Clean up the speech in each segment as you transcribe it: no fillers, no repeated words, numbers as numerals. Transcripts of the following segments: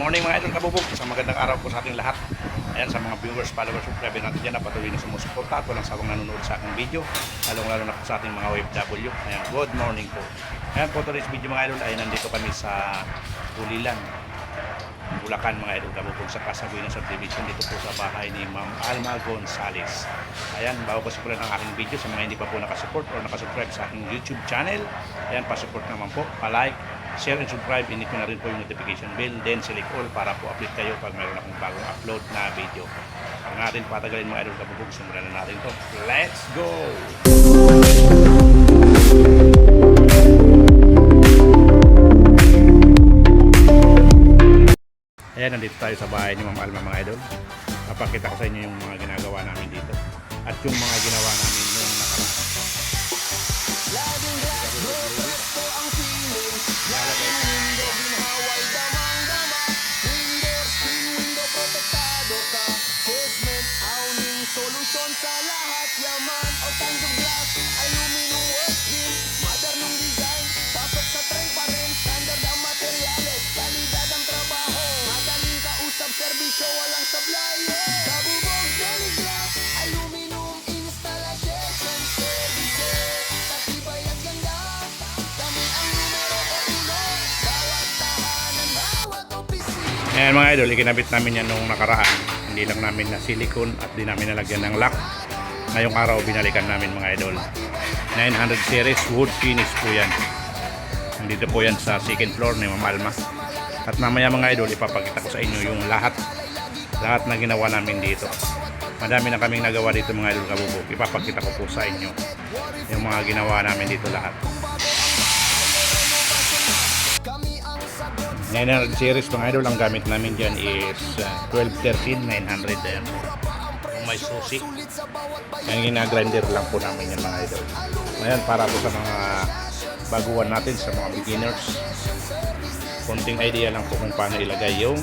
morning mga idol kabubog. Sa magandang araw po sa ating lahat. Ayan, sa mga viewers, followers, subscriber natin dyan na patuloy na sumusuporta at walang sawang nanonood sa aking video, lalong-lalo na po sa ating mga OFW. Ayan, good morning po. Ayan po, today's video mga idol ay nandito kami sa Ulilan, Bulacan mga idol kabubog, sa Casabuena Subdivision, dito po sa bahay ni Ma'am Alma Gonzales. Ayan, bago ko simulan ang aking video, sa mga hindi pa po nakasupport o nakasubscribe sa aking YouTube channel, ayan, pasupport naman po, pa-like, share and subscribe, init ko na rin po yung notification bell, then select all para po update kayo pag mayroon akong bagong upload na video. Pag natin patagalin mga idol kabubog, simulan na natin to. Let's go! Ayan, nandito tayo sa bahay ni Ma'am Alma mga idol. Papakita ko sa inyo yung mga ginagawa namin dito at yung mga ginawa namin noong nakaraan. Laging glass bro, presto ang feeling. Laging window, ginhaway, damang-dama. Window, screen window, protektado ka. Casement, awning, solusyon sa lahat. Yaman, all kinds of glass. Aluminum works din. Modernong design, pasok sa trend pa rin. Standard ang materyales, kalidad ang trabaho. Madaling kausap, serbisyo, walang sablay. Kabubog, Jelly Glass, aluminum installation services. Patibay at ganda, kami ang numero uno. Bawat tahanan, bawat opisina. Ayan mga idol, ikinabit namin yan nung nakaraan. Hindi lang namin na silicone at di namin nalagyan ng lock. Ngayong araw binalikan namin mga idol. 900 series wood finish po yan. Nandito po yan sa second floor ni Ma'am Alma. At mamaya mga idol, ipapakita ko sa inyo yung lahat na ginawa namin dito. Madami na kaming nagawa dito mga idol kabubog. Ipapakita ko po sa inyo yung mga ginawa namin dito lahat. 900 series mga idol, ang gamit namin dyan is 1213 900. Ayan po. Kung may susi, yung ginagrinder lang po namin yan mga idol. Ayan, para po sa mga baguhan natin, sa mga beginners, konting idea lang po kung paano ilagay yung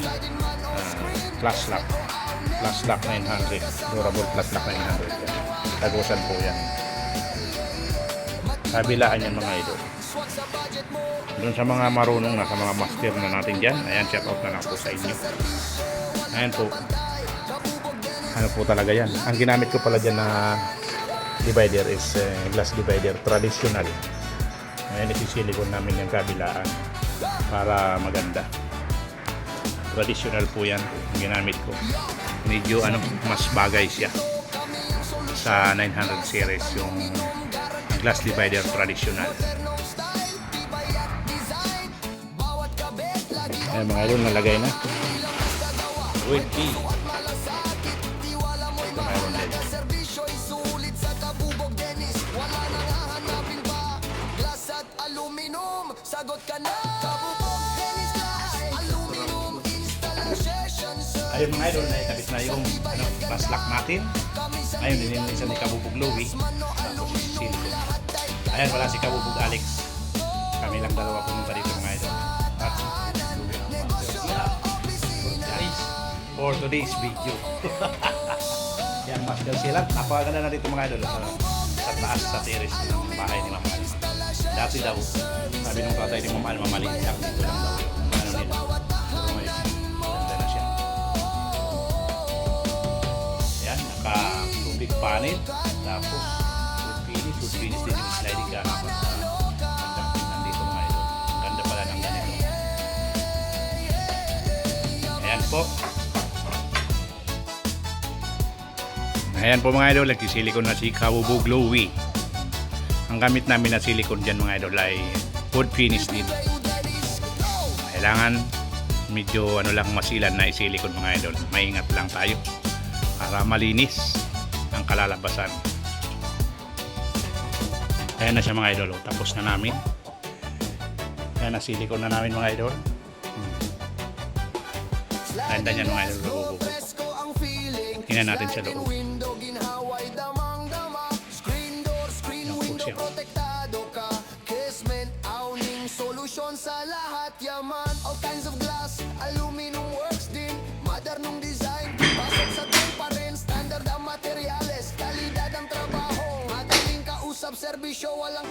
flash lock 900, durable flash lock 900 yan. Tagusan po yan, kabilaan yan mga idol. Doon sa mga marunong na, sa mga master na natin dyan, ayan, shout out na lang po sa inyo. Ayan po, ano po talaga yan. Ang ginamit ko pala dyan na divider is glass divider traditional. Ayan, isisilikon namin yung kabilaan para maganda. Traditional po yan ang ginamit ko. Medyo mas bagay siya sa 900 series yung glass divider traditional. Ayan mga idol, nalagay na with key. Mayroon din. Sagot ka na. Kabubog, Dennis Glass, aluminum installation. Ayun mga idol, naikabit na yung flash lock natin. Ayun, dinilisan ni Kabubog Louie. Tapos silicone. Ayan, wala si Kabubog Alex. Kami lang dalawa pumunta dito mga idol. At guys, for today's video. Yan, master sila. Napakaganda na dito mga idol. Sa taas sa terrace ng bahay ni Ma'am Alma. Dati daw, sabi nung tatay ni Ma'am Alma, maliit lang dito lang daw yung nila. Pero ngayon, maganda na siya. Ayan, naka-tubig panel. Tapos, wood finish din yung sliding ganapan sa bandang nandito mga idol. Ang ganda pala ng ganito. Ayan po. Ayan po mga idol, nagsisilikon na si Kabubog Louie. Ang gamit namin na silicone dyan mga idol ay wood finish din. Kailangan medyo lang masilan na isilikon mga idol. Maingat lang tayo para malinis ang kalalabasan. Ayan na siya mga idol. Tapos na namin. Ayan na, silicone na namin mga idol. Ganda niyan mga idol. Tingnan natin sa loob. Protektado ka, casement, awning, solusyon sa lahat. Yaman, all kinds of glass, aluminum works din. Modernong design, pasok sa trend pa rin. Standard ang materyales, kalidad ang trabaho. Madaling kausap, serbisyo, walang